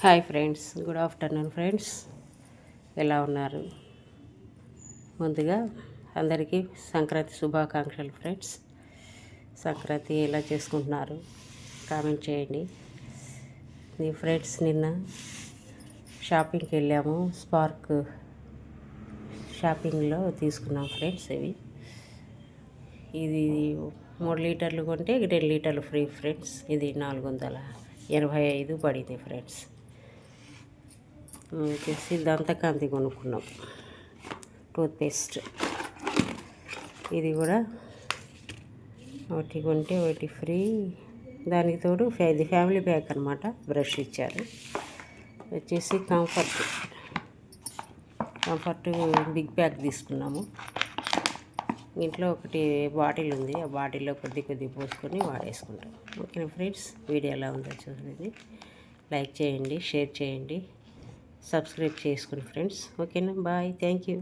Hi friends, good afternoon friends. ఎలా ఉన్నారు? ముందుగా అందరికీ సంక్రాంతి శుభాకాంక్షలు ఫ్రెండ్స్. సంక్రాంతి ఎలా చేసుకుంటున్నారు కామెంట్ చేయండి. మీ ఫ్రెండ్స్ నిన్న షాపింగ్కి వెళ్ళాము. స్పార్క్ షాపింగ్లో తీసుకున్నాం ఫ్రెండ్స్. ఇది 3 లీటర్లు కొంటే 2 లీటర్లు ఫ్రీ ఫ్రెండ్స్. ఇది 485 పడింది ఫ్రెండ్స్. వచ్చేసి దంతకాంతి కొనుక్కున్నాం, టూత్పేస్ట్. ఇది కూడా ఒకటి కొంటే ఒకటి ఫ్రీ. దానికి తోడు ఇది ఫ్యామిలీ ప్యాక్ అనమాట. బ్రష్ ఇచ్చారు. వచ్చేసి కంఫర్ట్ బిగ్ ప్యాక్ తీసుకున్నాము. ఇంట్లో ఒకటి బాటిల్ ఉంది. ఆ బాటిల్లో కొద్ది పోసుకొని వాడేసుకుంటాం. ఓకేనా ఫ్రెండ్స్, వీడియో ఎలా ఉందో చూడండి. లైక్ చేయండి, షేర్ చేయండి, సబ్స్క్రైబ్ చేసుకోండి ఫ్రెండ్స్. ఓకేనా, బాయ్, థ్యాంక్ యూ.